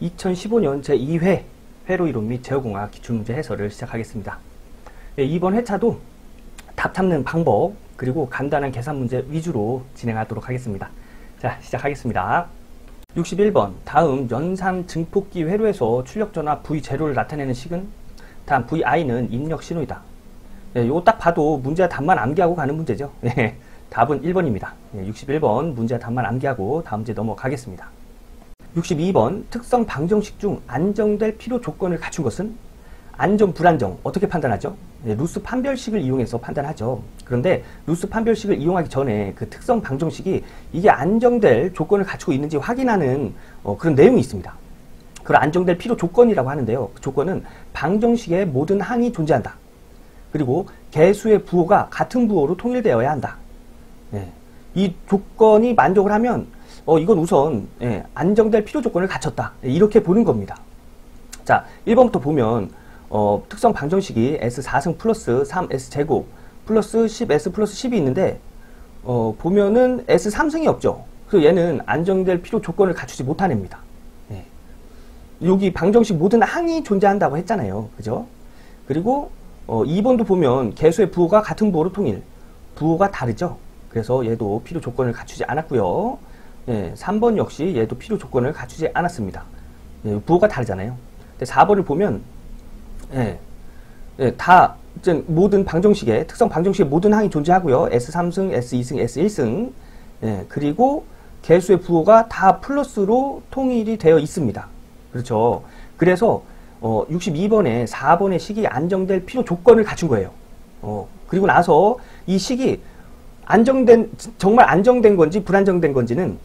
2015년 제2회 회로 이론 및 제어공학 기출문제 해설을 시작하겠습니다. 이번 회차도 답 찾는 방법 그리고 간단한 계산 문제 위주로 진행하도록 하겠습니다. 자, 시작하겠습니다. 61번 다음 연산 증폭기 회로에서 출력전압 V0를 나타내는 식은 다음 VI는 입력 신호이다. 요거 딱 봐도 문제와 답만 암기하고 가는 문제죠. 답은 1번입니다. 61번 문제와 답만 암기하고 다음 문제 넘어가겠습니다. 62번 특성 방정식 중 안정될 필요 조건을 갖춘 것은 안정, 불안정 어떻게 판단하죠? 루스 판별식을 이용해서 판단하죠. 그런데 루스 판별식을 이용하기 전에 그 특성 방정식이 이게 안정될 조건을 갖추고 있는지 확인하는 그런 내용이 있습니다. 그걸 안정될 필요 조건이라고 하는데요. 그 조건은 방정식의 모든 항이 존재한다. 그리고 개수의 부호가 같은 부호로 통일되어야 한다. 이 조건이 만족을 하면 이건 우선 안정될 필요 조건을 갖췄다. 이렇게 보는 겁니다. 자, 1번부터 보면 특성 방정식이 S4승 플러스 3S제곱 플러스 10S 플러스 10이 있는데 보면은 S3승이 없죠. 그래서 얘는 안정될 필요 조건을 갖추지 못한 애입니다. 여기 방정식 모든 항이 존재한다고 했잖아요. 그죠? 그리고 2번도 보면 개수의 부호가 같은 부호로 통일. 부호가 다르죠. 그래서 얘도 필요 조건을 갖추지 않았고요. 3번 역시 얘도 필요 조건을 갖추지 않았습니다. 부호가 다르잖아요. 4번을 보면 다 모든 방정식에 특성 방정식에 모든 항이 존재하고요. S3승, S2승, S1승 그리고 개수의 부호가 다 플러스로 통일이 되어 있습니다. 그렇죠. 그래서 62번에 4번의 식이 안정될 필요 조건을 갖춘 거예요. 그리고 나서 이 식이 정말 안정된 건지 불안정된 건지는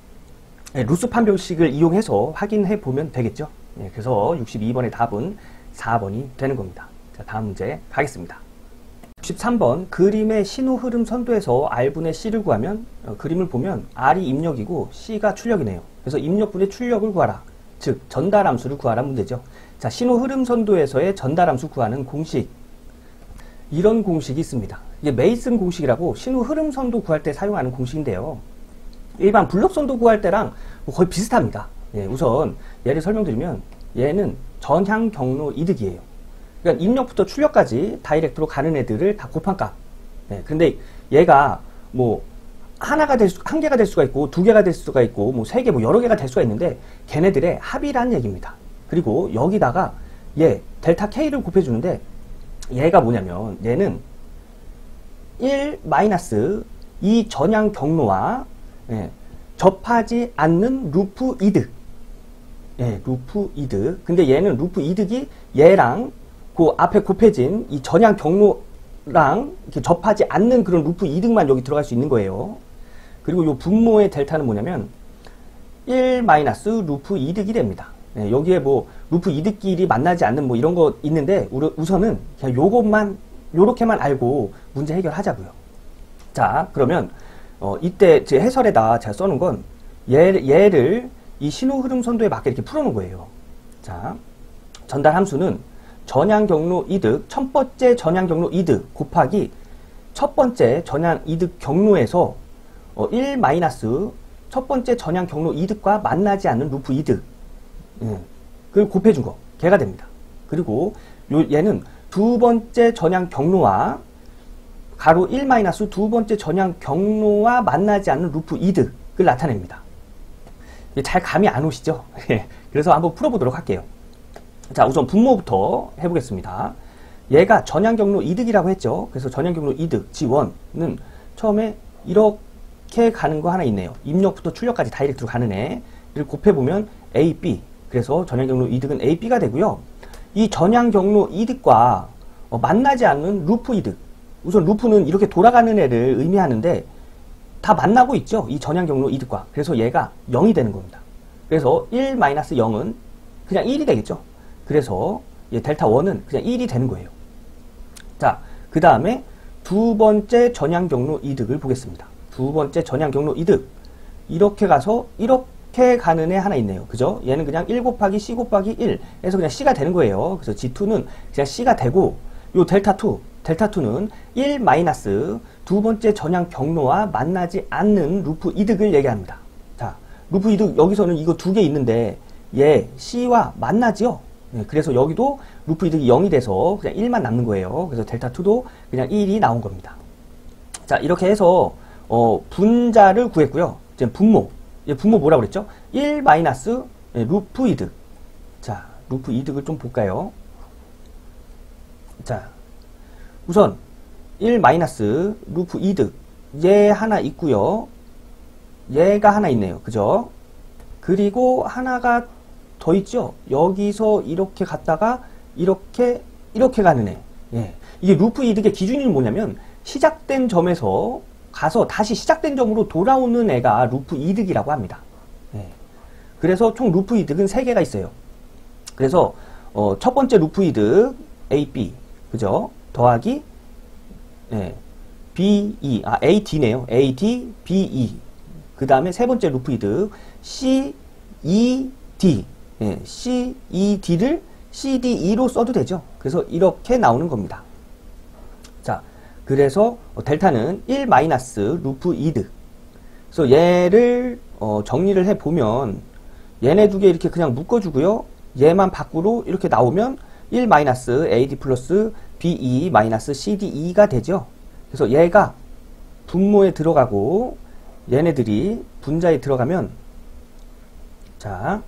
루스 판별식을 이용해서 확인해 보면 되겠죠. 그래서 62번의 답은 4번이 되는 겁니다. 자, 다음 문제 가겠습니다. 63번 그림의 신호 흐름 선도에서 R분의 C를 구하면 그림을 보면 R이 입력이고 C가 출력이네요. 그래서 입력분의 출력을 구하라. 즉 전달함수를 구하라 문제죠. 자, 신호 흐름 선도에서의 전달함수 구하는 공식, 이런 공식이 있습니다. 이게 메이슨 공식이라고 신호 흐름 선도 구할 때 사용하는 공식인데요. 일반 블록 선도 구할 때랑 거의 비슷합니다. 우선 얘를 설명드리면 얘는 전향 경로 이득이에요. 그러니까 입력부터 출력까지 다이렉트로 가는 애들을 다 곱한 값. 근데 얘가 뭐 한 개가 될 수가 있고 두 개가 될 수가 있고 뭐 세 개, 뭐 여러 개가 될 수가 있는데 걔네들의 합이란 얘기입니다. 그리고 여기다가 얘 델타 K를 곱해주는데 얘가 뭐냐면 얘는 1 마이너스 이 전향 경로와 접하지 않는 루프 이득. 루프 이득. 근데 얘는 루프 이득이 얘랑 그 앞에 곱해진 이 전향 경로랑 이렇게 접하지 않는 그런 루프 이득만 여기 들어갈 수 있는 거예요. 그리고 요 분모의 델타는 뭐냐면 1 마이너스 루프 이득이 됩니다. 여기에 뭐 루프 이득끼리 만나지 않는 뭐 이런 거 있는데 우선은 그냥 요렇게만 알고 문제 해결하자고요. 자, 그러면 이때 제 해설에다 제가 써놓은 건 얘를 이 신호 흐름 선도에 맞게 이렇게 풀어놓은 거예요. 자, 전달 함수는 전향 경로 이득, 첫 번째 전향 경로 이득 곱하기 첫 번째 전향 이득 경로에서 1 마이너스 첫 번째 전향 경로 이득과 만나지 않는 루프 이득. 그걸 곱해준 거. 걔가 됩니다. 그리고 얘는 두 번째 전향 경로와 가로 1 마이너스 두 번째 전향 경로와 만나지 않는 루프 이득을 나타냅니다. 잘 감이 안 오시죠? 그래서 한번 풀어보도록 할게요. 자, 우선 분모부터 해보겠습니다. 얘가 전향 경로 이득이라고 했죠. 그래서 전향 경로 이득 G1는 처음에 이렇게 가는 거 하나 있네요. 입력부터 출력까지 다이렉트로 가는 애를 곱해보면 A, B. 그래서 전향 경로 이득은 A, B가 되고요. 이 전향 경로 이득과 만나지 않는 루프 이득. 우선 루프는 이렇게 돌아가는 애를 의미하는데 다 만나고 있죠. 이 전향 경로 이득과. 그래서 얘가 0이 되는 겁니다. 그래서 1 마이너스 0은 그냥 1이 되겠죠. 그래서 얘 델타 1은 그냥 1이 되는 거예요. 자, 그 다음에 두 번째 전향 경로 이득을 보겠습니다. 두 번째 전향 경로 이득. 이렇게 가서 이렇게 가는 애 하나 있네요. 그죠? 얘는 그냥 1 곱하기 C 곱하기 1 해서 그냥 C가 되는 거예요. 그래서 G2는 그냥 C가 되고 요 델타2는 1 마이너스 두 번째 전향 경로와 만나지 않는 루프 이득을 얘기합니다. 자, 루프 이득 여기서는 이거 두 개 있는데 얘 C와 만나지요. 예, 그래서 여기도 루프 이득이 0이 돼서 그냥 1만 남는 거예요. 그래서 델타2도 그냥 1이 나온 겁니다. 자, 이렇게 해서 분자를 구했고요. 이제 분모. 분모 뭐라고 그랬죠? 1 마이너스 루프 이득. 자, 루프 이득을 좀 볼까요? 자, 우선 1 마이너스 루프 이득. 얘 하나 있고요. 얘가 하나 있네요. 그죠? 그리고 하나가 더 있죠? 여기서 이렇게 갔다가 이렇게 가는 애. 예. 이게 루프 이득의 기준이 뭐냐면 시작된 점에서 가서 다시 시작된 점으로 돌아오는 애가 루프 이득이라고 합니다. 예. 그래서 총 루프 이득은 3개가 있어요. 그래서 첫 번째 루프 이득 AB 그죠? 더하기 BE AD네요. AD BE 그 다음에 세 번째 루프 이득 CED CED를 CDE로 써도 되죠. 그래서 이렇게 나오는 겁니다. 자, 그래서 델타는 1 마이너스 루프 이득. 그래서 얘를 정리를 해보면 얘네 두 개 이렇게 그냥 묶어주고요. 얘만 밖으로 이렇게 나오면 1 마이너스 AD 플러스 BE 마이너스 CDE가 되죠. 그래서 얘가 분모에 들어가고 얘네들이 분자에 들어가면 자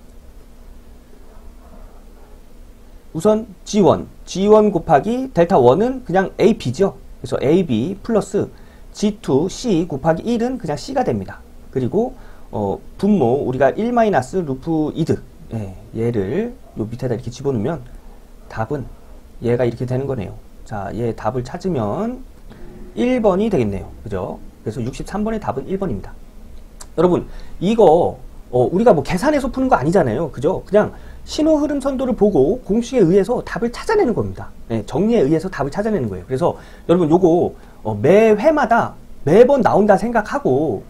우선 G1 곱하기 델타1은 그냥 AB죠. 그래서 AB 플러스 G2C 곱하기 1은 그냥 C가 됩니다. 그리고 분모 우리가 1 마이너스 루프 이득 얘를 요 밑에다 이렇게 집어넣으면 답은 얘가 이렇게 되는 거네요. 자, 얘 답을 찾으면 1번이 되겠네요. 그죠? 그래서 63번의 답은 1번입니다. 여러분, 이거 우리가 뭐 계산해서 푸는 거 아니잖아요. 그죠? 그냥 신호 흐름 선도를 보고 공식에 의해서 답을 찾아내는 겁니다. 네, 정리에 의해서 답을 찾아내는 거예요. 그래서 여러분 요거 매 회마다 매번 나온다 생각하고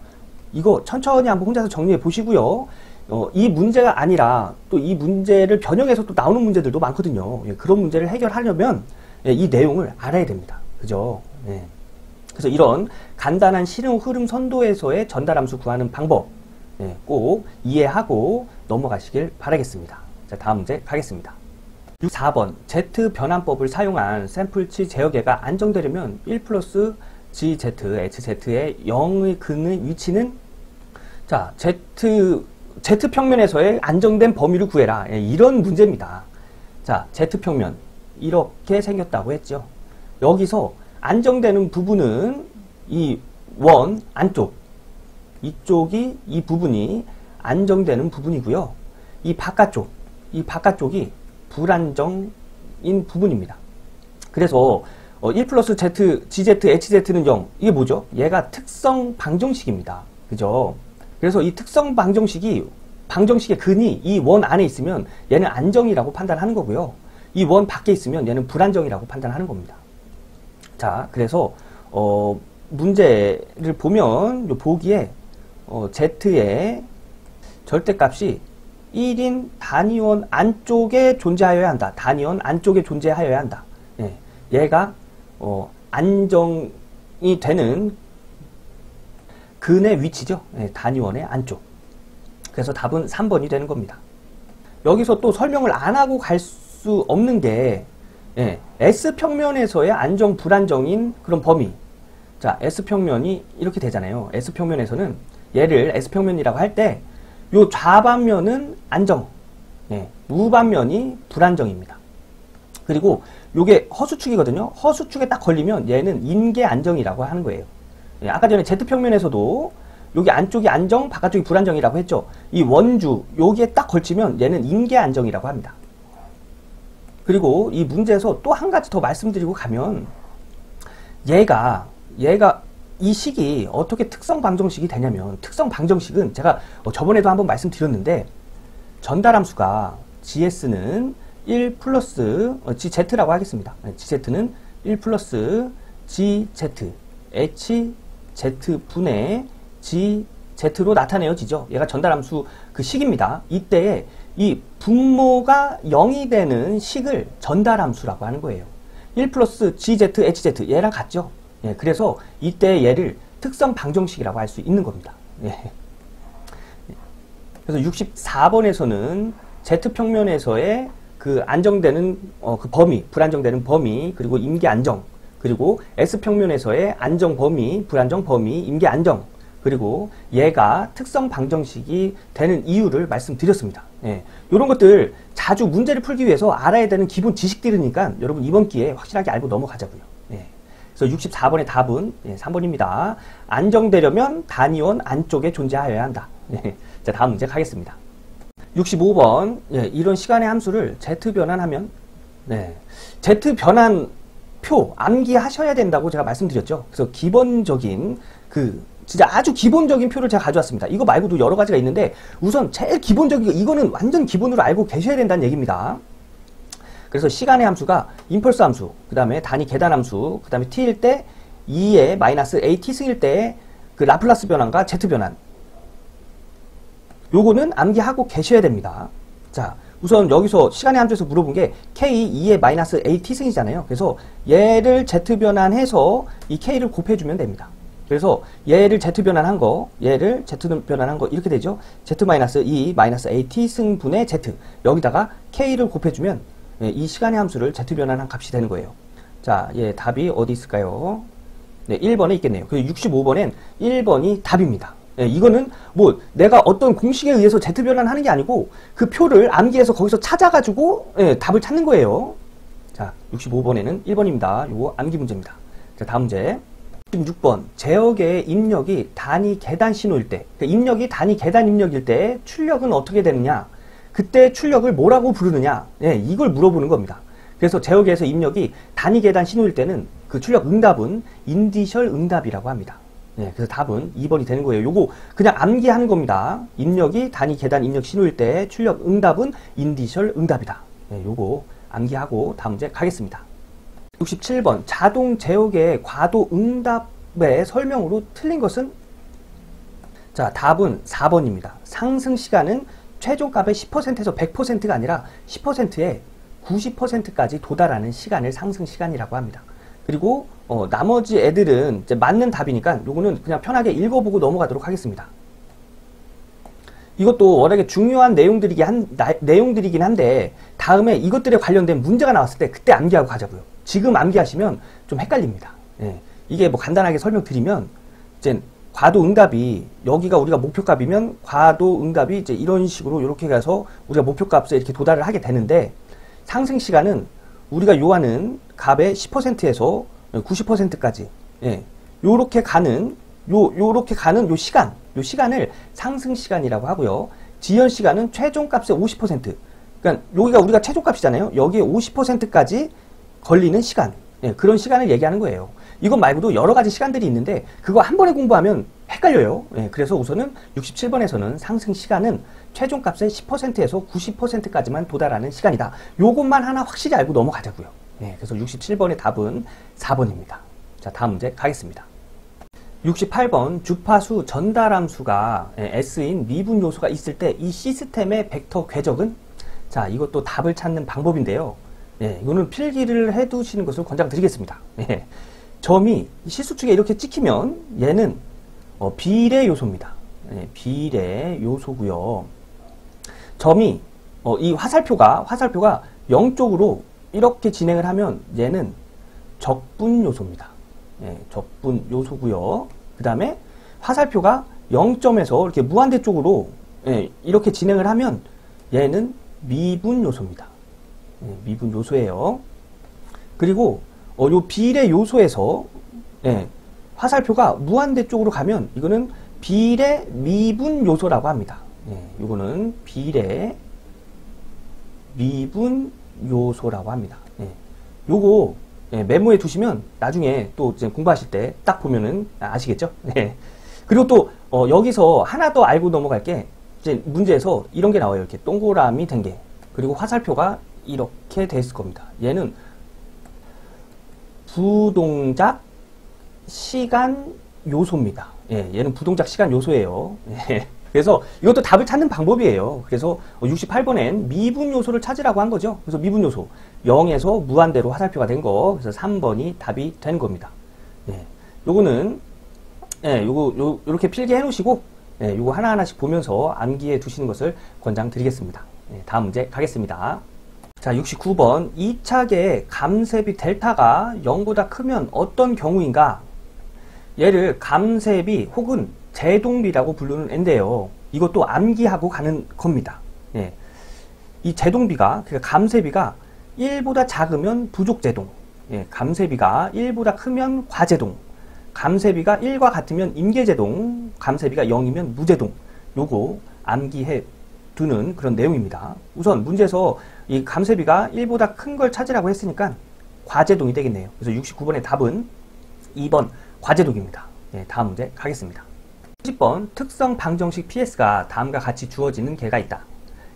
이거 천천히 한번 혼자서 정리해 보시고요. 이 문제가 아니라 또 이 문제를 변형해서 또 나오는 문제들도 많거든요. 예, 그런 문제를 해결하려면 이 내용을 알아야 됩니다. 그죠? 예. 그래서 이런 간단한 신호 흐름 선도에서의 전달함수 구하는 방법 꼭 이해하고 넘어가시길 바라겠습니다. 자, 다음 문제 가겠습니다. 4번 Z 변환법을 사용한 샘플치 제어계가 안정되려면 1 플러스 GZ, HZ의 0의 근의 위치는 자, Z평면에서의 안정된 범위를 구해라. 이런 문제입니다. 자, Z평면 이렇게 생겼다고 했죠. 여기서 안정되는 부분은 이 원 안쪽 이쪽이 이 부분이 안정되는 부분이고요. 이 바깥쪽이 불안정인 부분입니다. 그래서 1 플러스 Z, GZ, HZ는 0. 이게 뭐죠? 얘가 특성 방정식입니다. 그죠? 그래서 이 특성 방정식의 근이 이 원 안에 있으면 얘는 안정이라고 판단하는 거고요. 이 원 밖에 있으면 얘는 불안정이라고 판단하는 겁니다. 자, 그래서 문제를 보면 요 보기에 Z의 절대값이 1인 단위원 안쪽에 존재하여야 한다. 단위원 안쪽에 존재하여야 한다. 예, 얘가 안정이 되는 근의 위치죠. 예, 단위원의 안쪽. 그래서 답은 3번이 되는 겁니다. 여기서 또 설명을 안 하고 갈 수 없는 게 S평면에서의 안정 불안정인 그런 범위. 자, S평면이 이렇게 되잖아요. S평면에서는 얘를 S평면이라고 할 때 요 좌반면은 안정, 우반면이 불안정입니다. 그리고 요게 허수축이거든요. 허수축에 딱 걸리면 얘는 인계 안정이라고 하는 거예요. 아까 전에 Z평면에서도 여기 안쪽이 안정, 바깥쪽이 불안정이라고 했죠. 이 원주, 여기에 딱 걸치면 얘는 인계 안정이라고 합니다. 그리고 이 문제에서 또 한 가지 더 말씀드리고 가면 얘가 이 식이 어떻게 특성 방정식이 되냐면 특성 방정식은 제가 저번에도 한번 말씀드렸는데 전달함수가 GS는 1 플러스 GZ라고 하겠습니다. GZ는 1 플러스 GZ HZ분의 GZ로 나타내어지죠. 얘가 전달함수 그 식입니다. 이때에 이 분모가 0이 되는 식을 전달함수라고 하는 거예요. 1 플러스 GZ, HZ 얘랑 같죠. 예, 그래서 이때 얘를 특성 방정식이라고 할 수 있는 겁니다. 예. 그래서 64번에서는 Z평면에서의 그 안정되는 그 범위, 불안정되는 범위, 그리고 임계 안정, 그리고 S평면에서의 안정 범위, 불안정 범위, 임계 안정, 그리고 얘가 특성 방정식이 되는 이유를 말씀드렸습니다. 예, 이런 것들 자주 문제를 풀기 위해서 알아야 되는 기본 지식들이니까 여러분 이번 기회에 확실하게 알고 넘어가자고요. 예, 그래서 64번의 답은 3번입니다. 안정되려면 단위원 안쪽에 존재하여야 한다. 예, 자, 다음 문제 가겠습니다. 65번, 예, 이런 시간의 함수를 Z 변환하면, 네, Z 변환표 암기하셔야 된다고 제가 말씀드렸죠. 그래서 기본적인 진짜 아주 기본적인 표를 제가 가져왔습니다. 이거 말고도 여러 가지가 있는데 우선 제일 기본적인 거, 이거는 완전 기본으로 알고 계셔야 된다는 얘기입니다. 그래서 시간의 함수가 임펄스 함수, 그 다음에 단위 계단 함수, 그 다음에 t일 때 2의 마이너스 at 승일 때 그 라플라스 변환과 z 변환, 요거는 암기하고 계셔야 됩니다. 자, 우선 여기서 시간의 함수에서 물어본 게 k 2의 마이너스 at 승이잖아요. 그래서 얘를 z 변환해서 이 k를 곱해주면 됩니다. 그래서 얘를 z 변환한 거, 얘를 z 변환한 거 이렇게 되죠. z 마이너스 2 마이너스 at 승분의 z, 여기다가 k를 곱해주면 이 시간의 함수를 z 변환한 값이 되는 거예요. 자, 예, 답이 어디 있을까요? 네, 1번에 있겠네요. 그리고 65번엔 1번이 답입니다. 예, 이거는 뭐 내가 어떤 공식에 의해서 z 변환하는 게 아니고 그 표를 암기해서 거기서 찾아가지고 답을 찾는 거예요. 자, 65번에는 1번입니다. 요거 암기 문제입니다. 자, 다음 문제. 16번. 제역의 입력이 단위 계단 신호일 때, 그러니까 입력이 단위 계단 입력일 때 출력은 어떻게 되느냐, 그때 출력을 뭐라고 부르느냐, 예, 이걸 물어보는 겁니다. 그래서 제역에서 입력이 단위 계단 신호일 때는 그 출력 응답은 인디셜 응답이라고 합니다. 예, 그래서 답은 2번이 되는 거예요. 요거 그냥 암기하는 겁니다. 입력이 단위 계단 입력 신호일 때 출력 응답은 인디셜 응답이다. 예, 요거 암기하고 다음 문제 가겠습니다. 67번. 자동 제역의 과도 응답의 설명으로 틀린 것은? 자, 답은 4번입니다. 상승 시간은 최종값의 10%에서 100%가 아니라 10%에 90%까지 도달하는 시간을 상승 시간이라고 합니다. 그리고 나머지 애들은 이제 맞는 답이니까 요거는 그냥 편하게 읽어보고 넘어가도록 하겠습니다. 이것도 워낙에 중요한 내용들이긴 한데 다음에 이것들에 관련된 문제가 나왔을 때 그때 암기하고 가자고요. 지금 암기하시면 좀 헷갈립니다. 예, 이게 뭐 간단하게 설명드리면 이제 과도 응답이 여기가 우리가 목표값이면 과도 응답이 이제 이런 식으로 이렇게 가서 우리가 목표값에 이렇게 도달을 하게 되는데 상승 시간은 우리가 요하는 값의 10%에서 90%까지 예, 요렇게 가는 요 시간을 상승 시간이라고 하고요. 지연 시간은 최종값의 50%. 그러니까 여기가 우리가 최종값이잖아요. 여기에 50%까지 걸리는 시간. 예, 그런 시간을 얘기하는 거예요. 이것 말고도 여러 가지 시간들이 있는데 그거 한 번에 공부하면 헷갈려요. 예, 그래서 우선은 67번에서는 상승 시간은 최종값의 10%에서 90%까지만 도달하는 시간이다. 요것만 하나 확실히 알고 넘어가자고요. 예, 그래서 67번의 답은 4번입니다. 자, 다음 문제 가겠습니다. 68번. 주파수 전달함수가 S인 미분 요소가 있을 때 이 시스템의 벡터 궤적은? 자, 이것도 답을 찾는 방법인데요. 예, 이거는 필기를 해두시는 것을 권장드리겠습니다. 예, 점이 실수축에 이렇게 찍히면 얘는 비례 요소입니다. 예, 비례 요소고요. 점이 이 화살표가 0쪽으로 이렇게 진행을 하면 얘는 적분 요소입니다. 예, 적분 요소고요. 그 다음에 화살표가 0점에서 이렇게 무한대 쪽으로 이렇게 진행을 하면 얘는 미분 요소입니다. 예, 미분 요소예요. 그리고 요 비례 요소에서 화살표가 무한대 쪽으로 가면 이거는 비례 미분 요소라고 합니다. 예, 이거는 비례 미분 요소라고 합니다. 예, 요거 메모해 두시면 나중에 또 이제 공부하실 때 딱 보면은 아시겠죠? 예. 그리고 또 여기서 하나 더 알고 넘어갈 게 이제 문제에서 이런 게 나와요. 이렇게 동그라미 된 게. 그리고 화살표가 이렇게 돼 있을 겁니다. 얘는 부동작 시간 요소입니다. 예, 얘는 부동작 시간 요소예요. 예. 그래서 이것도 답을 찾는 방법이에요. 그래서 68번엔 미분 요소를 찾으라고 한 거죠. 그래서 미분 요소 0에서 무한대로 화살표가 된 거. 그래서 3번이 답이 된 겁니다. 예. 요거는 요렇게 필기해 놓으시고 요거 하나하나씩 보면서 암기해 두시는 것을 권장드리겠습니다. 다음 문제 가겠습니다. 자, 69번. 2차계의 감쇄비 델타가 0보다 크면 어떤 경우인가? 얘를 감쇄비 혹은 제동비라고 부르는 앤데요. 이것도 암기하고 가는 겁니다. 예. 이 제동비가, 그러니까 감쇄비가 1보다 작으면 부족제동, 예. 감쇄비가 1보다 크면 과제동, 감쇄비가 1과 같으면 임계제동, 감쇄비가 0이면 무제동. 요거 암기해 두는 그런 내용입니다. 우선 문제에서 이 감쇄비가 1보다 큰 걸 찾으라고 했으니까 과제동이 되겠네요. 그래서 69번의 답은 2번 과제동입니다. 네, 다음 문제 가겠습니다. 10번 특성 방정식 PS가 다음과 같이 주어지는 개가 있다.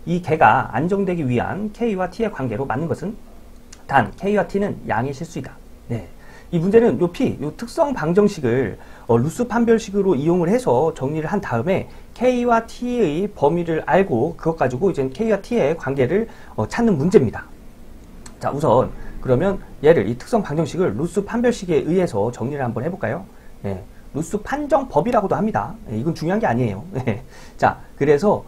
이 개가 안정되기 위한 K와 T의 관계로 맞는 것은 단 K와 T는 양의 실수이다. 네. 이 문제는 요 특성 방정식을 루스 판별식으로 이용을 해서 정리를 한 다음에 K와 T의 범위를 알고 그것 가지고 이제 K와 T의 관계를 찾는 문제입니다. 자, 우선 그러면 얘를 이 특성 방정식을 루스 판별식에 의해서 정리를 한번 해볼까요? 예, 루스 판정법이라고도 합니다. 예, 이건 중요한 게 아니에요. 예. 자, 그래서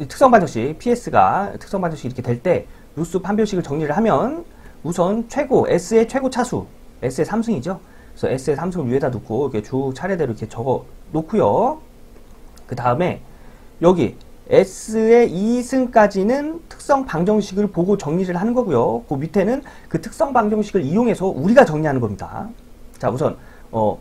이 특성 방정식 PS가 특성 방정식이 이렇게 될 때 루스 판별식을 정리를 하면 우선 최고 S의 최고 차수 S의 3승이죠. 그래서 S의 3승을 위에다 놓고 이렇게 쭉 차례대로 이렇게 적어 놓고요. 그 다음에 여기 S의 2승까지는 특성 방정식을 보고 정리를 하는 거고요. 그 밑에는 그 특성 방정식을 이용해서 우리가 정리하는 겁니다. 자, 우선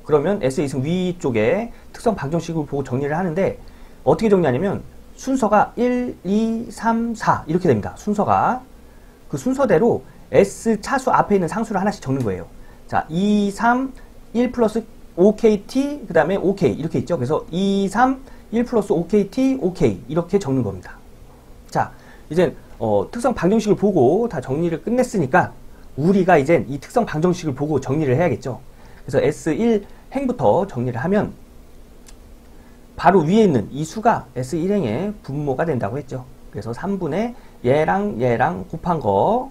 그러면 S의 2승 위쪽에 특성 방정식을 보고 정리를 하는데 어떻게 정리하냐면 순서가 1, 2, 3, 4 이렇게 됩니다. 순서가 그 순서대로 S 차수 앞에 있는 상수를 하나씩 적는 거예요. 자, 2, 3, 1 플러스 OKT, 그 다음에 OK 이렇게 있죠. 그래서 2, 3, 1 플러스 OKT, OK 이렇게 적는 겁니다. 자, 이제 특성 방정식을 보고 다 정리를 끝냈으니까 우리가 이제 이 특성 방정식을 보고 정리를 해야겠죠. 그래서 S1 행부터 정리를 하면 바로 위에 있는 이 수가 S1행의 분모가 된다고 했죠. 그래서 3분의 얘랑 곱한 거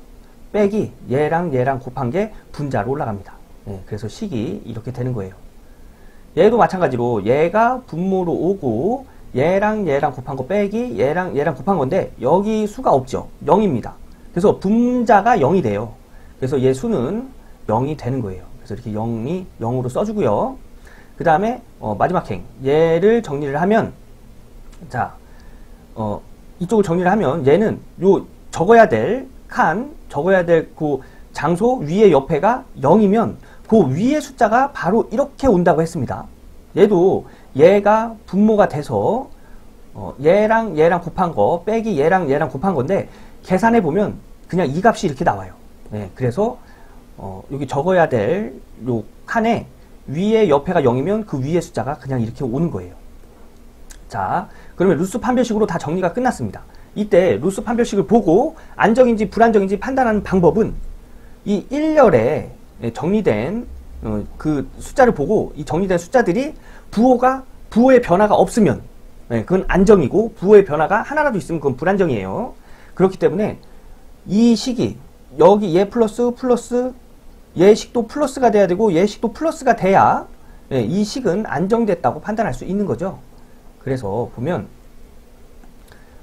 빼기 얘랑 곱한 게 분자로 올라갑니다. 예, 그래서 식이 이렇게 되는 거예요. 얘도 마찬가지로 얘가 분모로 오고 얘랑 곱한 거 빼기 얘랑 곱한 건데 여기 수가 없죠. 0입니다. 그래서 분자가 0이 돼요. 그래서 얘 수는 0이 되는 거예요. 그래서 이렇게 0이 0으로 써주고요. 그 다음에 마지막 행 얘를 정리를 하면 자 이쪽을 정리를 하면 얘는 요 적어야 될 그 장소 위에 옆에가 0이면 그 위의 숫자가 바로 이렇게 온다고 했습니다. 얘도 얘가 분모가 돼서 얘랑 곱한 거 빼기 얘랑 곱한 건데 계산해 보면 그냥 이 값이 이렇게 나와요. 네, 그래서 여기 적어야 될 요 칸에 위에 옆에가 0이면 그 위의 숫자가 그냥 이렇게 오는 거예요. 자, 그러면 루스 판별식으로 다 정리가 끝났습니다. 이때 루스 판별식을 보고 안정인지 불안정인지 판단하는 방법은 이 1열에 정리된 그 숫자를 보고 이 정리된 숫자들이 부호의 변화가 없으면 그건 안정이고 부호의 변화가 하나라도 있으면 그건 불안정이에요. 그렇기 때문에 이 식이 여기 얘 플러스 얘 식도 플러스가 돼야 되고 얘 식도 플러스가 돼야 이 식은 안정됐다고 판단할 수 있는 거죠. 그래서 보면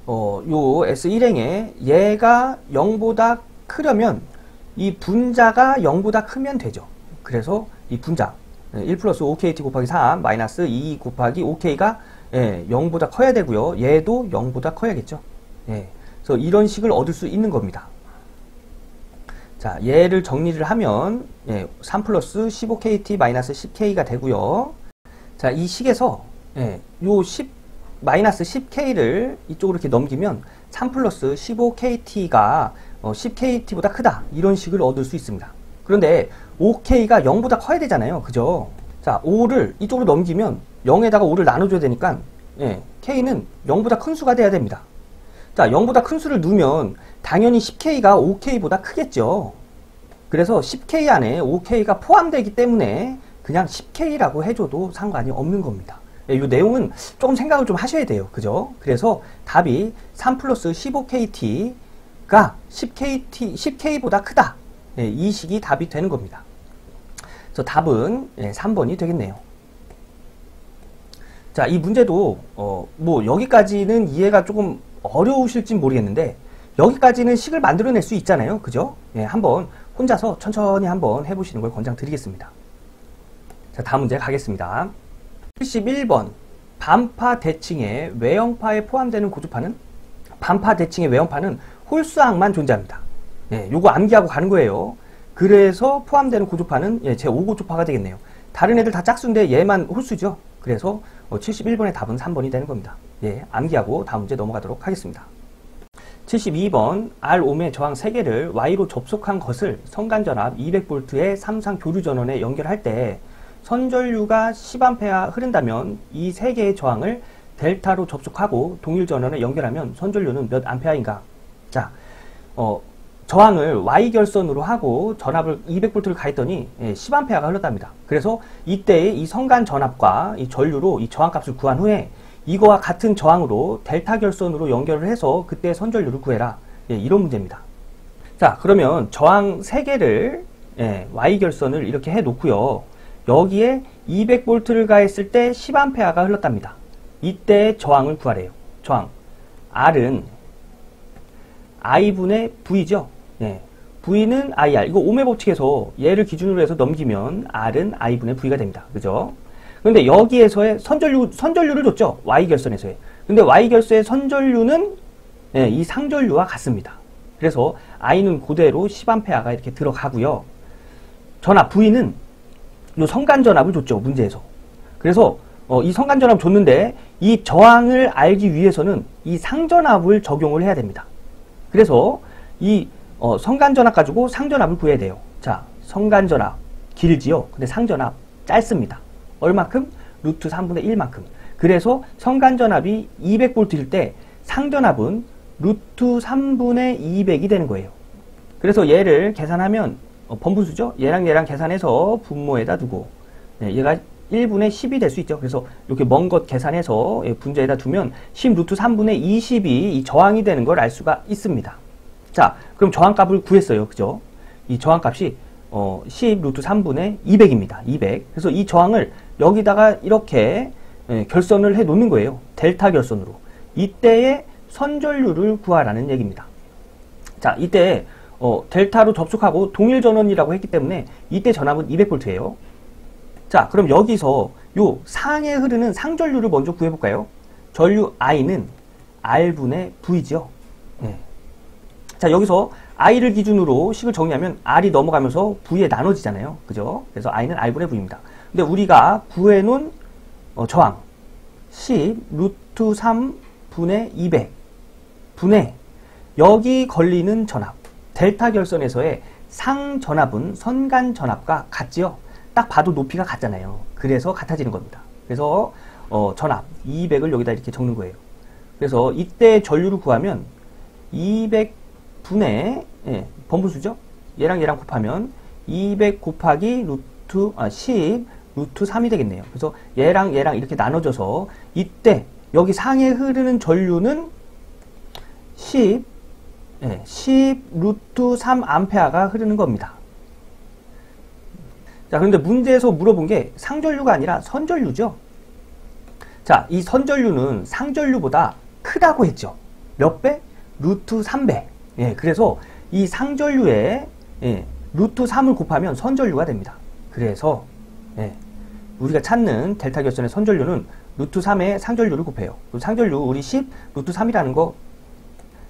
요 S1행에 얘가 0보다 크려면 이 분자가 0보다 크면 되죠. 그래서 이 분자 1 플러스 OKT 곱하기 3 마이너스 2 곱하기 OK가 0보다 커야 되고요. 얘도 0보다 커야겠죠. 그래서 이런 식을 얻을 수 있는 겁니다. 자, 얘를 정리를 하면 3 플러스 15KT 마이너스 10K가 되고요. 자, 이 식에서 요 10 마이너스 10K를 이쪽으로 이렇게 넘기면 3 플러스 15KT가 10KT보다 크다. 이런 식을 얻을 수 있습니다. 그런데 5K가 0보다 커야 되잖아요. 그죠? 자, 5를 이쪽으로 넘기면 0에다가 5를 나눠줘야 되니까 K는 0보다 큰 수가 돼야 됩니다. 자, 0보다 큰 수를 넣으면 당연히 10K가 5K보다 크겠죠. 그래서 10K 안에 5K가 포함되기 때문에 그냥 10K라고 해줘도 상관이 없는 겁니다. 이 내용은 조금 생각을 좀 하셔야 돼요. 그죠? 그래서 답이 3 플러스 15KT가 10K보다 크다. 이 식이 답이 되는 겁니다. 그래서 답은 3번이 되겠네요. 자, 이 문제도 뭐 여기까지는 이해가 조금 어려우실진 모르겠는데 여기까지는 식을 만들어낼 수 있잖아요. 그죠? 예, 한번 혼자서 천천히 한번 해보시는 걸 권장드리겠습니다. 자, 다음 문제 가겠습니다. 71번 반파 대칭의 외형파에 포함되는 고주파는? 반파 대칭의 외형파는 홀수항만 존재합니다. 예, 요거 암기하고 가는 거예요. 그래서 포함되는 고주파는 제5고주파가 되겠네요. 다른 애들 다 짝수인데 얘만 홀수죠. 그래서 71번의 답은 3번이 되는 겁니다. 예, 암기하고 다음 문제 넘어가도록 하겠습니다. 72번 R5의 저항 3개를 Y로 접속한 것을 선간전압 200V의 3상 교류전원에 연결할 때 선전류가 10A 흐른다면 이 3개의 저항을 델타로 접속하고 동일 전원에 연결하면 선전류는 몇 암페어인가? 자, 저항을 Y결선으로 하고 전압을 200V를 가했더니 10A가 흘렀답니다. 그래서 이때의 이 선간 전압과 이 전류로 이 저항값을 구한 후에 이거와 같은 저항으로 델타 결선으로 연결을 해서 그때 선전류를 구해라. 예, 이런 문제입니다. 자, 그러면 저항 3개를 Y결선을 이렇게 해 놓고요. 여기에 200V를 가했을 때 10A가 흘렀답니다. 이때 저항을 구하래요. 저항 R은 I분의 V죠. 예, V는 IR. 이거 오음의 법칙에서 얘를 기준으로 해서 넘기면 R은 I분의 V가 됩니다. 그죠? 근데 여기에서의 선전류를 줬죠. Y결선에서의. 근데 Y결선의 선전류는 이 상전류와 같습니다. 그래서 I는 그대로 10A가 이렇게 들어가고요. 전압 V는 요 성간전압을 줬죠. 문제에서. 그래서 이 성간전압을 줬는데 이 저항을 알기 위해서는 이 상전압을 적용을 해야 됩니다. 그래서 이 성간전압 가지고 상전압을 구해야 돼요. 자, 성간전압 길지요. 근데 상전압 짧습니다. 얼마큼? 루트 3분의 1만큼. 그래서 성간전압이 200V일 때 상전압은 루트 3분의 200이 되는 거예요. 그래서 얘를 계산하면 번분수죠? 얘랑 계산해서 분모에다 두고 얘가 1분의 10이 될 수 있죠. 그래서 이렇게 먼 것 계산해서 분자에다 두면 10 루트 3분의 20이 이 저항이 되는 걸 알 수가 있습니다. 자, 그럼 저항값을 구했어요. 그죠? 이 저항값이 10 루트 3분의 200입니다. 200. 그래서 이 저항을 여기다가 이렇게 결선을 해 놓는 거예요. 델타 결선으로. 이때의 선전류를 구하라는 얘기입니다. 자, 이때 델타로 접속하고 동일 전원이라고 했기 때문에 이때 전압은 200V예요. 자, 그럼 여기서 요 상에 흐르는 상전류를 먼저 구해볼까요? 전류 I는 R분의 V죠. 네. 자, 여기서 I를 기준으로 식을 정리하면 R이 넘어가면서 V에 나눠지잖아요. 그죠? 그래서 I는 R분의 V입니다. 근데 우리가 구해놓은 저항 10 루트 3분의 200 분의 여기 걸리는 전압 델타 결선에서의 상전압은 선간전압과 같지요? 딱 봐도 높이가 같잖아요. 그래서 같아지는 겁니다. 그래서 전압 200을 여기다 이렇게 적는 거예요. 그래서 이때 전류를 구하면 200분의 번분수죠? 얘랑 곱하면 200 곱하기 10 루트 3이 되겠네요. 그래서 얘랑 이렇게 나눠져서 이때 여기 상에 흐르는 전류는 10 루트 3A가 흐르는 겁니다. 자, 그런데 문제에서 물어본 게 상전류가 아니라 선전류죠. 자, 이 선전류는 상전류보다 크다고 했죠. 몇 배? 루트 3배. 예, 그래서 이 상전류에 루트 3을 곱하면 선전류가 됩니다. 그래서 우리가 찾는 델타 결선의 선전류는 루트 3에 상전류를 곱해요. 상전류 우리 10 루트 3이라는 거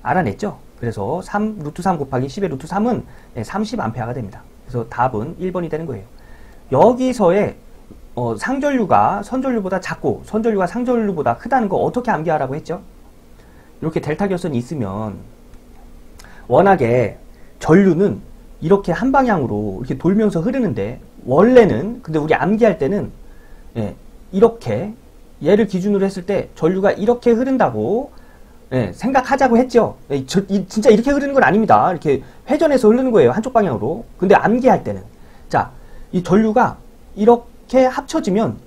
알아냈죠? 그래서 3 루트 3 곱하기 10의 루트 3은 30A가 됩니다. 그래서 답은 1번이 되는 거예요. 여기서의 상전류가 선전류보다 작고 선전류가 상전류보다 크다는 거 어떻게 암기하라고 했죠? 이렇게 델타 결선이 있으면 워낙에 전류는 이렇게 한 방향으로 이렇게 돌면서 흐르는데 원래는 근데 우리 암기할 때는 이렇게 얘를 기준으로 했을 때 전류가 이렇게 흐른다고 생각하자고 했죠. 진짜 이렇게 흐르는 건 아닙니다. 이렇게 회전해서 흐르는 거예요. 한쪽 방향으로. 근데 암기할 때는 자, 이 전류가 이렇게 합쳐지면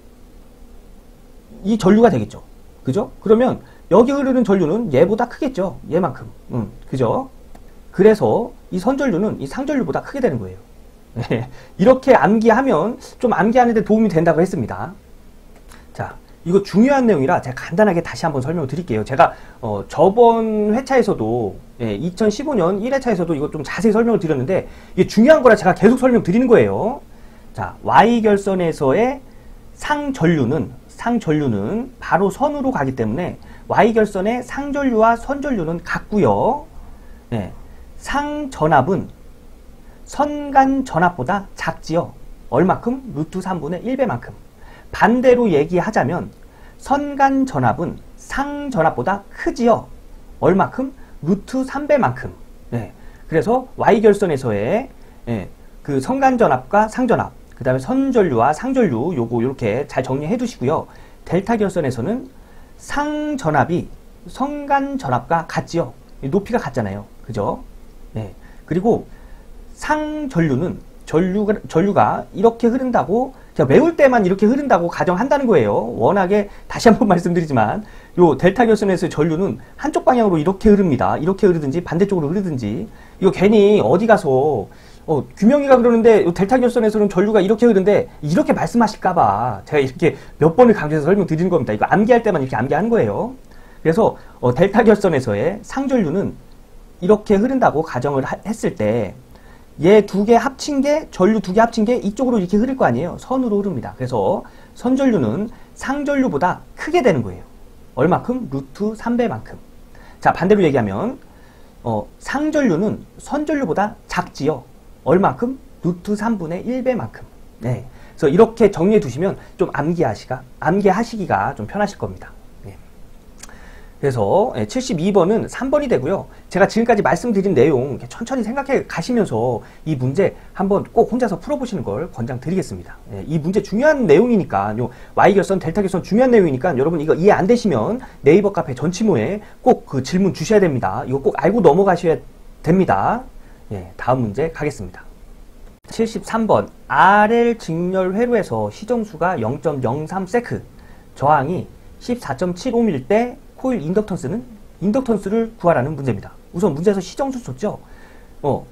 이 전류가 되겠죠. 그죠? 그러면 여기 흐르는 전류는 얘보다 크겠죠. 얘만큼. 그죠? 그래서 이 선전류는 이 상전류보다 크게 되는 거예요. 이렇게 암기하면 좀 암기하는 데 도움이 된다고 했습니다. 자, 이거 중요한 내용이라 제가 간단하게 다시 한번 설명을 드릴게요. 제가 저번 회차에서도 2015년 1회차에서도 이거 좀 자세히 설명을 드렸는데 이게 중요한 거라 제가 계속 설명 드리는 거예요. 자, Y결선에서의 상전류는 바로 선으로 가기 때문에 Y결선의 상전류와 선전류는 같고요. 네, 상전압은 선간전압보다 작지요. 얼마큼? 루트 3분의 1배만큼. 반대로 얘기하자면 선간전압은 상전압보다 크지요. 얼마큼? 루트 3배만큼. 네, 그래서 Y결선에서의 그 선간전압과 상전압, 그 다음에 선전류와 상전류 요거 이렇게 잘 정리해 두시고요. 델타 결선에서는 상전압이 선간전압과 같지요. 높이가 같잖아요. 그죠? 네. 그리고 상전류는 전류가 이렇게 흐른다고 그냥 매울 때만 이렇게 흐른다고 가정한다는 거예요. 워낙에 다시 한번 말씀드리지만 요 델타 결선에서의 전류는 한쪽 방향으로 이렇게 흐릅니다. 이렇게 흐르든지 반대쪽으로 흐르든지 이거 괜히 어디 가서 규명이가 그러는데 델타 결선에서는 전류가 이렇게 흐르는데 이렇게 말씀하실까봐 제가 이렇게 몇 번을 강조해서 설명드리는 겁니다. 이거 암기할 때만 이렇게 암기하는 거예요. 그래서 델타 결선에서의 상전류는 이렇게 흐른다고 가정을 했을 때 얘 두 개 합친 게 전류 두 개 합친 게 이쪽으로 이렇게 흐를 거 아니에요. 선으로 흐릅니다. 그래서 선전류는 상전류보다 크게 되는 거예요. 얼마큼? 루트 3배만큼. 자, 반대로 얘기하면 상전류는 선전류보다 작지요. 얼마큼? 루트 3분의 1배만큼. 네. 그래서 이렇게 정리해 두시면 좀 암기하시기가 좀 편하실 겁니다. 네. 그래서 72번은 3번이 되고요. 제가 지금까지 말씀드린 내용 천천히 생각해 가시면서 이 문제 한번 꼭 혼자서 풀어보시는 걸 권장드리겠습니다. 네. 이 문제 중요한 내용이니까 Y결선, 델타결선 중요한 내용이니까 여러분 이거 이해 안 되시면 네이버 카페 전치모에 꼭 그 질문 주셔야 됩니다. 이거 꼭 알고 넘어가셔야 됩니다. 예, 다음 문제 가겠습니다. 73번 RL 직렬 회로에서 시정수가 0.03세크 저항이 14.75mm 때 코일 인덕턴스를 구하라는 문제입니다. 우선 문제에서 시정수 줬죠?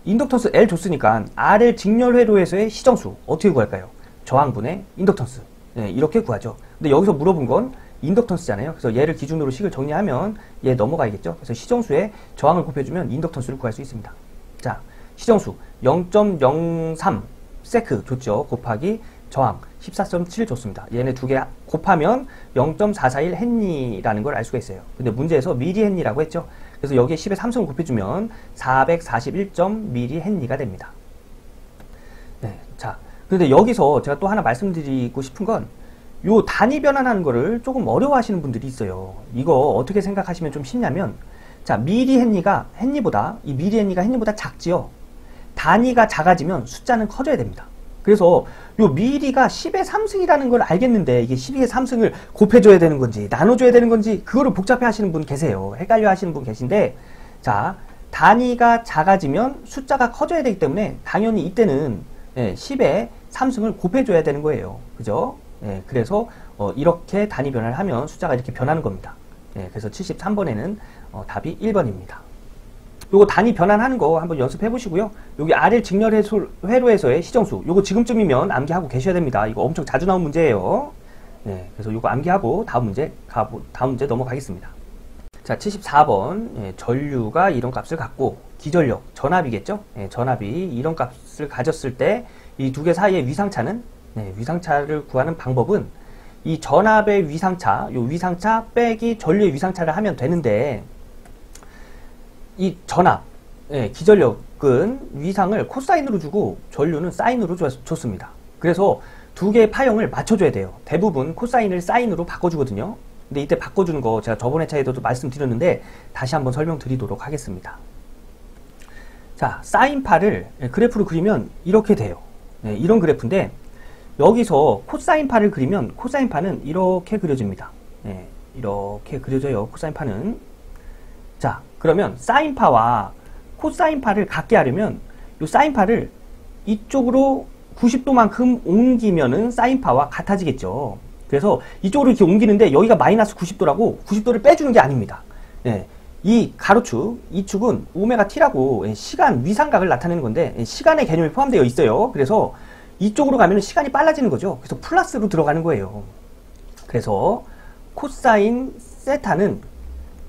인덕턴스 L 줬으니까 RL 직렬 회로에서의 시정수 어떻게 구할까요? 저항분의 인덕턴스. 네, 이렇게 구하죠. 근데 여기서 물어본 건 인덕턴스잖아요. 그래서 얘를 기준으로 식을 정리하면 얘 넘어가야겠죠. 그래서 시정수에 저항을 곱해주면 인덕턴스를 구할 수 있습니다. 자, 시정수 0.03 세크 줬죠. 곱하기 저항 14.7 줬습니다. 얘네 두 개 곱하면 0.441 헨리라는 걸 알 수가 있어요. 근데 문제에서 미리 헨리라고 했죠. 그래서 여기에 10에 3승을 곱해주면 441.미리 헨리가 됩니다. 네, 자, 근데 여기서 제가 또 하나 말씀드리고 싶은 건 요 단위 변환하는 거를 조금 어려워하시는 분들이 있어요. 이거 어떻게 생각하시면 좀 쉽냐면 자, 미리 헨리가 이 미리 헨리가 헨리보다 작지요. 단위가 작아지면 숫자는 커져야 됩니다. 그래서 요 미리가 10의 3승이라는 걸 알겠는데 이게 12의 3승을 곱해줘야 되는 건지 나눠줘야 되는 건지 그거를 복잡해 하시는 분 계세요. 헷갈려 하시는 분 계신데 자, 단위가 작아지면 숫자가 커져야 되기 때문에 당연히 이때는 10의 3승을 곱해줘야 되는 거예요. 그죠? 그래서 이렇게 단위 변화를 하면 숫자가 이렇게 변하는 겁니다. 그래서 73번에는 답이 1번입니다. 요거 단위 변환하는 거 한번 연습해 보시고요. 여기 RL 직렬 회로에서의 시정수 요거 지금쯤이면 암기하고 계셔야 됩니다. 이거 엄청 자주 나온 문제예요. 그래서 요거 암기하고 다음 문제 넘어가겠습니다. 자, 74번 전류가 이런 값을 갖고 기전력, 전압이겠죠? 전압이 이런 값을 가졌을 때 이 두 개 사이의 위상차는 위상차를 구하는 방법은 이 전압의 위상차, 요 위상차 빼기 전류의 위상차를 하면 되는데 이 전압, 기전력은 위상을 코사인으로 주고 전류는 사인으로 줬습니다. 그래서 두 개의 파형을 맞춰줘야 돼요. 대부분 코사인을 사인으로 바꿔주거든요. 근데 이때 바꿔주는 거 제가 저번 회차에도 말씀드렸는데 다시 한번 설명드리도록 하겠습니다. 자, 사인파를 그래프로 그리면 이렇게 돼요. 이런 그래프인데 여기서 코사인파를 그리면 코사인파는 이렇게 그려집니다. 이렇게 그려져요. 코사인파는. 자, 그러면 사인파와 코사인파를 같게 하려면 이 사인파를 이쪽으로 90도만큼 옮기면은 사인파와 같아지겠죠. 그래서 이쪽으로 이렇게 옮기는데 여기가 마이너스 90도라고 90도를 빼주는 게 아닙니다. 이 가로축, 이 축은 오메가 t라고 시간 위상각을 나타내는 건데 시간의 개념이 포함되어 있어요. 그래서 이쪽으로 가면 시간이 빨라지는 거죠. 그래서 플러스로 들어가는 거예요. 그래서 코사인 세타는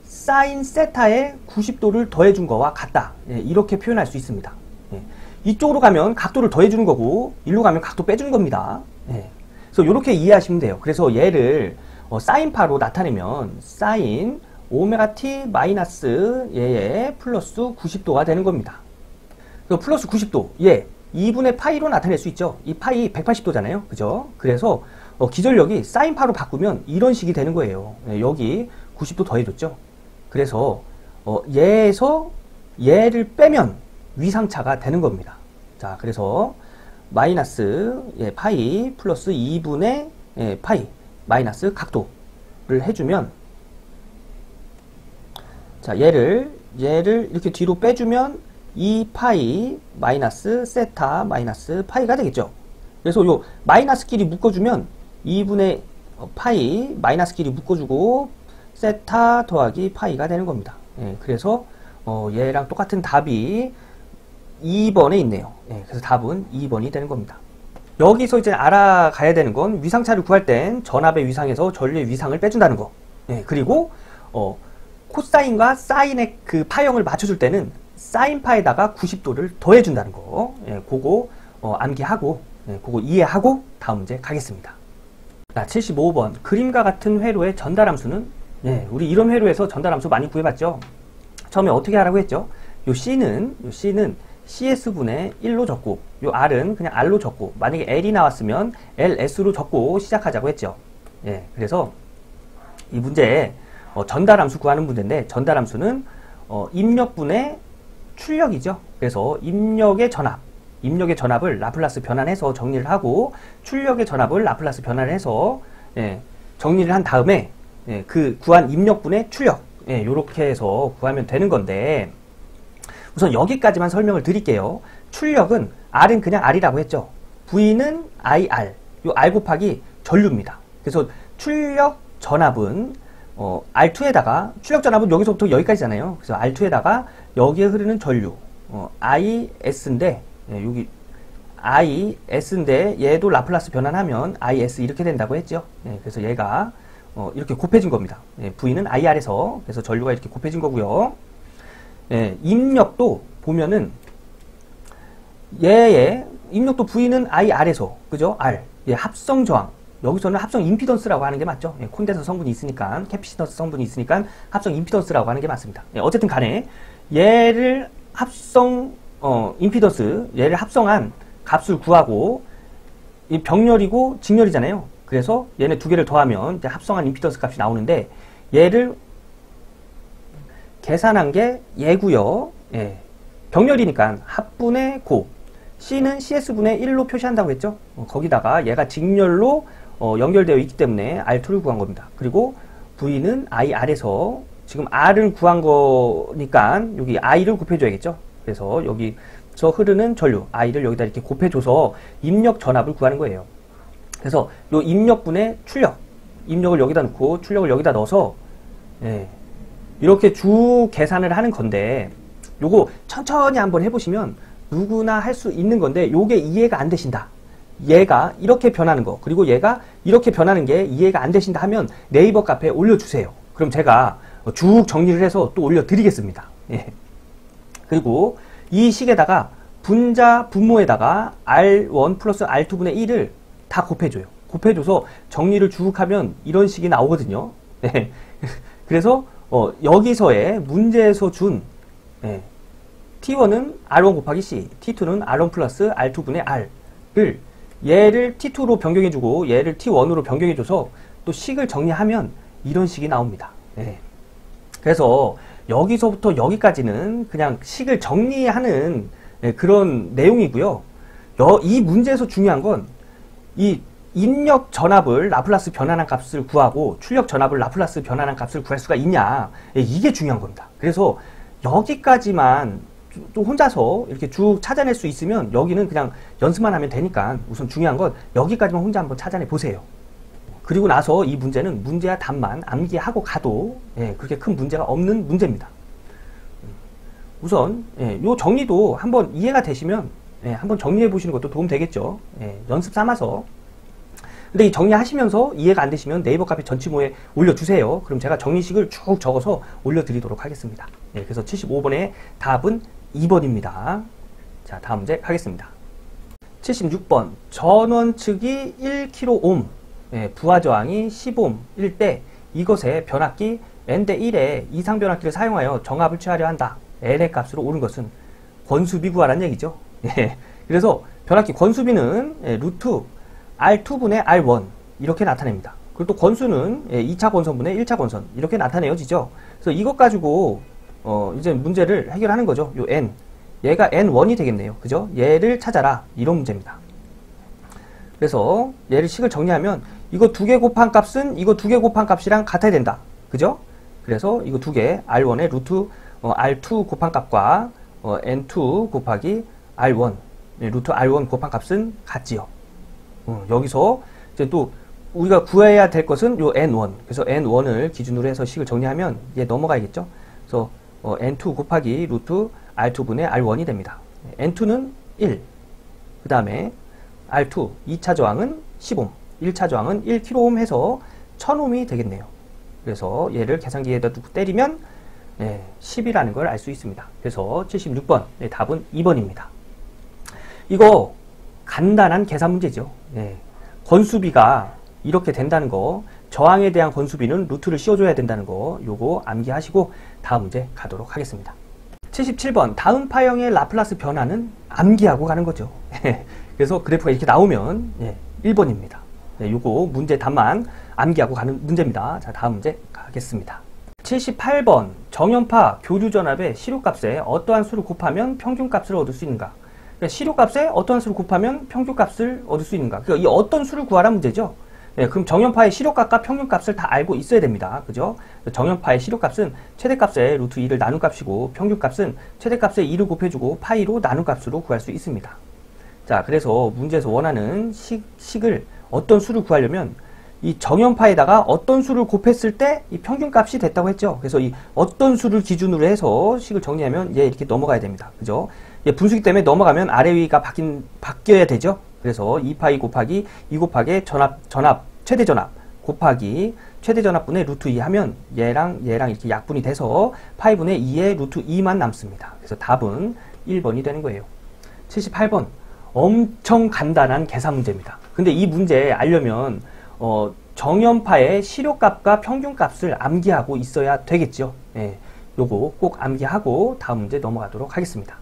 사인 세타에 90도를 더해준 거와 같다. 예, 이렇게 표현할 수 있습니다. 예, 이쪽으로 가면 각도를 더해주는 거고 일로 가면 각도 빼주는 겁니다. 예, 그래서 이렇게 이해하시면 돼요. 그래서 얘를 사인파로 나타내면 사인 오메가 t 마이너스 얘의 플러스 90도가 되는 겁니다. 그래서 플러스 90도 얘 2분의 파이로 나타낼 수 있죠. 이 파이 180도잖아요. 그죠? 그래서 기전력이 사인파로 바꾸면 이런 식이 되는 거예요. 예, 여기 90도 더해줬죠. 그래서 얘에서 얘를 빼면 위상차가 되는 겁니다. 자, 그래서 마이너스 파이 플러스 2분의 파이 마이너스 각도를 해주면, 자, 얘를 이렇게 뒤로 빼주면 2파이 마이너스 세타 마이너스 파이가 되겠죠. 그래서 요 마이너스끼리 묶어주면 2분의 파이 마이너스끼리 묶어주고 세타 더하기 파이가 되는 겁니다. 예, 그래서 얘랑 똑같은 답이 2번에 있네요. 예, 그래서 답은 2번이 되는 겁니다. 여기서 이제 알아가야 되는 건 위상차를 구할 땐 전압의 위상에서 전류의 위상을 빼준다는 거. 예, 그리고 코사인과 사인의 그 파형을 맞춰줄 때는 사인파에다가 90도를 더해준다는 거. 예, 그거 암기하고, 예, 그거 이해하고 다음 문제 가겠습니다. 자, 75번. 그림과 같은 회로의 전달함수는, 예, 우리 이런 회로에서 전달함수 많이 구해봤죠. 처음에 어떻게 하라고 했죠? 요 C는 CS분의 1로 적고, 요 R은 그냥 R로 적고, 만약에 L이 나왔으면 LS로 적고 시작하자고 했죠. 예, 그래서 이 문제에 전달함수 구하는 문제인데, 전달함수는 입력분의 출력이죠. 그래서 입력의 전압을 라플라스 변환해서 정리를 하고, 출력의 전압을 라플라스 변환해서 정리를 한 다음에 그 구한 입력분의 출력, 요렇게 해서 구하면 되는 건데, 우선 여기까지만 설명을 드릴게요. 출력은 R은 그냥 R이라고 했죠. V는 IR, 요 R 곱하기 전류입니다. 그래서 출력 전압은 R2에다가, 출력 전압은 여기서부터 여기까지잖아요. 그래서 R2에다가 여기에 흐르는 전류 IS인데, 여기 IS인데 얘도 라플라스 변환하면 IS 이렇게 된다고 했죠. 그래서 얘가 이렇게 곱해진 겁니다. V는 IR에서, 그래서 전류가 이렇게 곱해진 거고요. 입력도 보면은 얘의 입력도 V는 IR에서, 그죠? R, 합성 저항, 여기서는 합성 임피던스라고 하는 게 맞죠? 콘덴서 성분이 있으니까, 캐피시턴스 성분이 있으니까 합성 임피던스라고 하는 게 맞습니다. 어쨌든 간에 얘를 합성 임피던스, 얘를 합성한 값을 구하고, 이 병렬이고 직렬이잖아요. 그래서 얘네 두 개를 더하면 이제 합성한 임피던스 값이 나오는데, 얘를 계산한 게 얘고요. 예. 병렬이니까 합분의 고, C는 CS분의 1로 표시한다고 했죠. 거기다가 얘가 직렬로 연결되어 있기 때문에 R2를 구한 겁니다. 그리고 V는 IR에서, 지금 R을 구한 거니까 여기 I를 곱해줘야겠죠. 그래서 여기서 흐르는 전류 I를 여기다 이렇게 곱해줘서 입력 전압을 구하는 거예요. 그래서 요 입력분의 출력, 입력을 여기다 넣고 출력을 여기다 넣어서 이렇게 쭉 계산을 하는 건데, 요거 천천히 한번 해보시면 누구나 할 수 있는 건데, 요게 이해가 안 되신다, 얘가 이렇게 변하는 거, 그리고 얘가 이렇게 변하는 게 이해가 안 되신다 하면 네이버 카페에 올려주세요. 그럼 제가 쭉 정리를 해서 또 올려드리겠습니다. 예. 그리고 이 식에다가 분자 분모에다가 R1 플러스 R2분의 1을 다 곱해줘요. 곱해줘서 정리를 쭉 하면 이런 식이 나오거든요. 네. 그래서 여기서의 문제에서 준 T1은 R1 곱하기 C, T2는 R1 플러스 R2분의 R를 얘를 T2로 변경해주고 얘를 T1으로 변경해줘서 또 식을 정리하면 이런 식이 나옵니다. 네. 그래서 여기서부터 여기까지는 그냥 식을 정리하는 그런 내용이고요. 이 문제에서 중요한 건 이 입력 전압을 라플라스 변환한 값을 구하고 출력 전압을 라플라스 변환한 값을 구할 수가 있냐, 이게 중요한 겁니다. 그래서 여기까지만 또 혼자서 이렇게 쭉 찾아낼 수 있으면 여기는 그냥 연습만 하면 되니까 우선 중요한 건 여기까지만 혼자 한번 찾아내 보세요. 그리고 나서 이 문제는 문제와 답만 암기하고 가도 그렇게 큰 문제가 없는 문제입니다. 우선 요 정리도 한번 이해가 되시면 한번 정리해 보시는 것도 도움 되겠죠. 연습 삼아서 근데 이 정리하시면서 이해가 안 되시면 네이버 카페 전치모에 올려주세요. 그럼 제가 정리식을 쭉 적어서 올려드리도록 하겠습니다. 네, 그래서 75번의 답은 2번입니다. 자, 다음 문제 가겠습니다. 76번 전원 측이 1kΩ, 부하 저항이 10Ω일 때 이것의 변압기 N대 1의 이상 변압기를 사용하여 정압을 취하려 한다. L의 값으로 옳은 것은 권수비 구하라는 얘기죠. 그래서 변압기 권수비는 루트 R2분의 R1 이렇게 나타냅니다. 그리고 또 권수는 2차 권선분의 1차 권선 이렇게 나타내어지죠. 그래서 이것 가지고 이제 문제를 해결하는 거죠. 요 N, 얘가 N1이 되겠네요. 그죠? 얘를 찾아라, 이런 문제입니다. 그래서 얘를 식을 정리하면 이거 두 개 곱한 값은 이거 두 개 곱한 값이랑 같아야 된다. 그죠? 그래서 이거 두 개 R1의 루트 R2 곱한 값과 N2 곱하기 R1 루트 R1 곱한 값은 같지요. 여기서 이제 또 우리가 구해야 될 것은 요 N1. 그래서 N1을 기준으로 해서 식을 정리하면 얘 넘어가야겠죠. 그래서 N2 곱하기 루트 R2분의 R1이 됩니다. N2는 1. 그 다음에 R2, 2차 저항은 10옴, 1차 저항은 1kΩ 해서 1000옴이 되겠네요. 그래서 얘를 계산기에다 두고 때리면 10이라는 걸 알 수 있습니다. 그래서 76번, 답은 2번입니다. 이거 간단한 계산 문제죠. 권수비가 이렇게 된다는 거, 저항에 대한 권수비는 루트를 씌워줘야 된다는 거, 요거 암기하시고 다음 문제 가도록 하겠습니다. 77번 다음파형의 라플라스 변화는 암기하고 가는 거죠. 그래서 그래프가 이렇게 나오면 1번입니다. 요거 문제 답만 암기하고 가는 문제입니다. 자, 다음 문제 가겠습니다. 78번 정연파 교류전압의 시료값에 어떠한 수를 곱하면 평균값을 얻을 수 있는가? 그러니까 시료값에 어떠한 수를 곱하면 평균값을 얻을 수 있는가? 그러니까 이 어떤 수를 구하라는 문제죠. 그럼 정연파의 시료값과 평균값을 다 알고 있어야 됩니다. 그죠? 정연파의 시료값은 최대값에 루트 2를 나눈 값이고 평균값은 최대값에 2를 곱해주고 파이로 나눈 값으로 구할 수 있습니다. 자, 그래서 문제에서 원하는 식을 어떤 수를 구하려면 이 정연파에다가 어떤 수를 곱했을 때 이 평균값이 됐다고 했죠. 그래서 이 어떤 수를 기준으로 해서 식을 정리하면 얘 이렇게 넘어가야 됩니다. 그죠? 얘 분수기 때문에 넘어가면 아래 위가 바뀌어야 되죠. 그래서 2파이 곱하기 2 곱하기 최대 전압 곱하기 최대 전압분의 루트 2 하면 얘랑 이렇게 약분이 돼서 파이분의 2의 루트 2만 남습니다. 그래서 답은 1번이 되는 거예요. 78번 엄청 간단한 계산 문제입니다. 근데 이 문제 알려면 정연파의 시료값과 평균값을 암기하고 있어야 되겠죠. 요거 꼭 암기하고 다음 문제 넘어가도록 하겠습니다.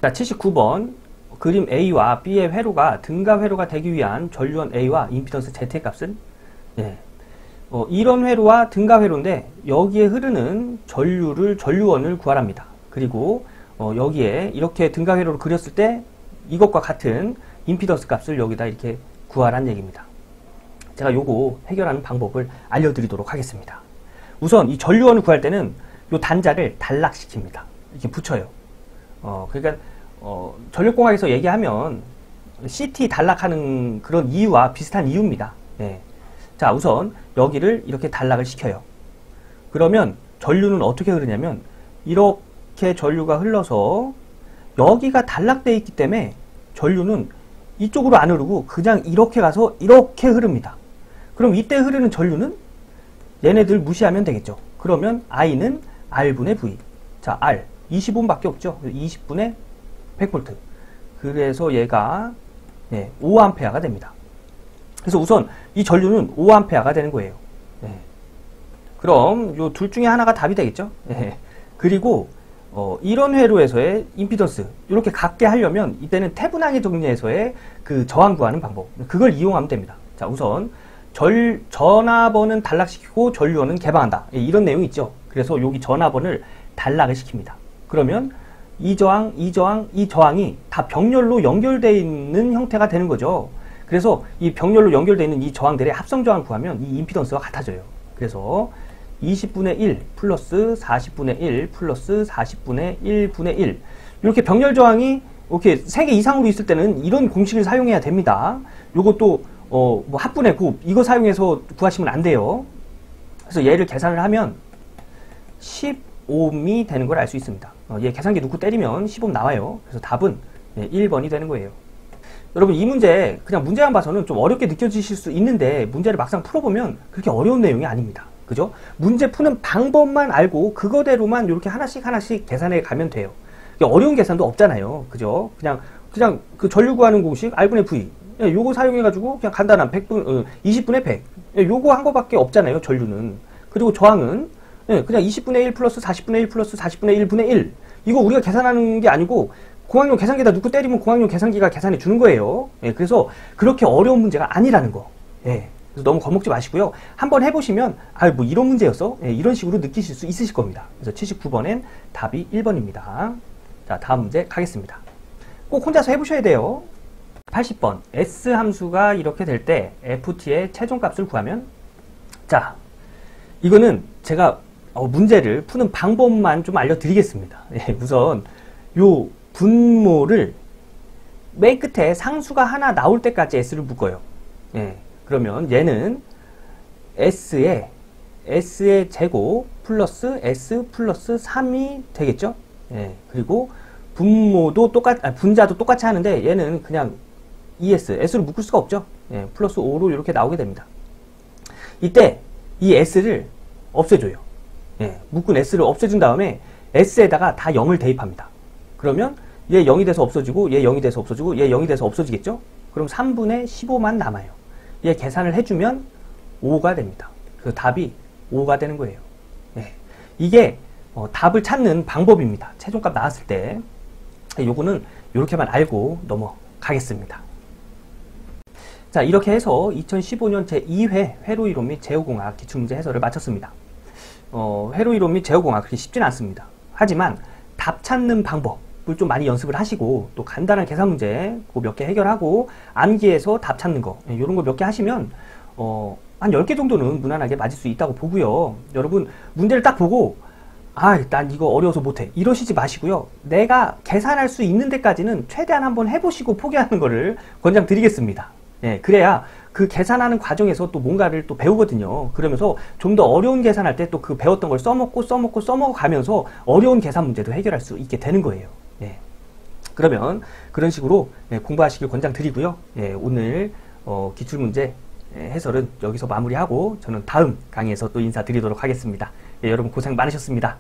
자, 79번 그림 A와 B의 회로가 등가 회로가 되기 위한 전류원 A와 임피던스 Z의 값은 이런 회로와 등가 회로인데 여기에 흐르는 전류원을 구하랍니다. 그리고 여기에 이렇게 등가 회로를 그렸을 때 이것과 같은 임피던스 값을 여기다 이렇게 구하란 얘기입니다. 제가 요거 해결하는 방법을 알려드리도록 하겠습니다. 우선 이 전류원을 구할 때는 요 단자를 단락시킵니다. 이렇게 붙여요. 그러니까 전력공학에서 얘기하면 CT 단락하는 그런 이유와 비슷한 이유입니다. 자, 우선 여기를 이렇게 단락을 시켜요. 그러면 전류는 어떻게 흐르냐면 이렇게 전류가 흘러서 여기가 단락되어 있기 때문에 전류는 이쪽으로 안 흐르고 그냥 이렇게 가서 이렇게 흐릅니다. 그럼 이때 흐르는 전류는 얘네들 무시하면 되겠죠. 그러면 I는 R분의 V. 자, R 20Ω밖에 없죠. 20분의 100V. 그래서 얘가 5A가 됩니다. 그래서 우선 이 전류는 5A가 되는 거예요. 그럼 요 둘 중에 하나가 답이 되겠죠. 그리고 이런 회로에서의 임피던스 이렇게 같게 하려면 이때는 태분항의 정리에서의 그 저항 구하는 방법, 그걸 이용하면 됩니다. 자, 우선 전압원은 단락시키고 전류원은 개방한다, 이런 내용이 있죠. 그래서 여기 전압원을 단락을 시킵니다. 그러면 이 저항이 다 병렬로 연결되어 있는 형태가 되는 거죠. 그래서 이 병렬로 연결되어 있는 이 저항들의 합성 저항을 구하면 이 임피던스가 같아져요. 그래서 20분의 1 플러스 40분의 1 플러스 40분의 1분의 1 이렇게 병렬 저항이 이렇게 3개 이상으로 있을 때는 이런 공식을 사용해야 됩니다. 요것도 뭐 합분의 곱 이거 사용해서 구하시면 안 돼요. 그래서 얘를 계산을 하면 10옴이 되는 걸 알 수 있습니다. 얘 계산기 놓고 때리면 10옴 나와요. 그래서 답은 1번이 되는 거예요. 여러분 이 문제 그냥 문제만 봐서는 좀 어렵게 느껴지실 수 있는데 문제를 막상 풀어보면 그렇게 어려운 내용이 아닙니다. 그죠? 문제 푸는 방법만 알고 그거대로만 이렇게 하나씩 하나씩 계산해 가면 돼요. 어려운 계산도 없잖아요. 그죠? 그냥 그 전류 구하는 공식 R분의 V 요거 사용해가지고 그냥 간단한 20분의 100 요거 한 거밖에 없잖아요. 전류는. 그리고 저항은 그냥 20분의 1 플러스 40분의 1 플러스 40분의 1분의 1 이거 우리가 계산하는 게 아니고 공학용 계산기에다 넣고 때리면 공학용 계산기가 계산해 주는 거예요. 그래서 그렇게 어려운 문제가 아니라는 거. 그래서 너무 겁먹지 마시고요. 한번 해보시면 뭐 이런 문제였어? 이런 식으로 느끼실 수 있으실 겁니다. 그래서 79번엔 답이 1번입니다. 자, 다음 문제 가겠습니다. 꼭 혼자서 해보셔야 돼요. 80번 S 함수가 이렇게 될 때 FT의 최종값을 구하면 자, 이거는 제가 문제를 푸는 방법만 좀 알려드리겠습니다. 우선 요 분모를 맨 끝에 상수가 하나 나올 때까지 S를 묶어요. 그러면 얘는 S의 제곱 플러스 S 플러스 3이 되겠죠? 그리고 분모도 분자도 똑같이 하는데 얘는 그냥 S를 묶을 수가 없죠? 플러스 5로 이렇게 나오게 됩니다. 이때 이 S를 없애줘요. 묶은 S를 없애준 다음에 S에다가 다 0을 대입합니다. 그러면 얘 0이 돼서 없어지고 얘 0이 돼서 없어지고 얘 0이 돼서 없어지겠죠? 그럼 3분의 15만 남아요. 얘 계산을 해주면 5가 됩니다. 그 답이 5가 되는 거예요. 이게 답을 찾는 방법입니다. 최종값 나왔을 때 요거는 이렇게만 알고 넘어가겠습니다. 자, 이렇게 해서 2015년 제2회 회로이론 및 제어공학 기출문제 해설을 마쳤습니다. 회로이론 및 제어공학 그렇게 쉽지는 않습니다. 하지만 답 찾는 방법을 좀 많이 연습을 하시고 또 간단한 계산 문제 몇 개 해결하고 암기해서 답 찾는 거 이런 거 몇 개 하시면 한 10개 정도는 무난하게 맞을 수 있다고 보고요. 여러분 문제를 딱 보고 난 이거 어려워서 못해 이러시지 마시고요. 내가 계산할 수 있는 데까지는 최대한 한번 해보시고 포기하는 거를 권장드리겠습니다. 그래야 그 계산하는 과정에서 또 뭔가를 또 배우거든요. 그러면서 좀 더 어려운 계산할 때 또 그 배웠던 걸 써먹고 가면서 어려운 계산 문제도 해결할 수 있게 되는 거예요. 그러면 그런 식으로 공부하시길 권장드리고요. 오늘 기출문제 해설은 여기서 마무리하고 저는 다음 강의에서 또 인사드리도록 하겠습니다. 여러분 고생 많으셨습니다.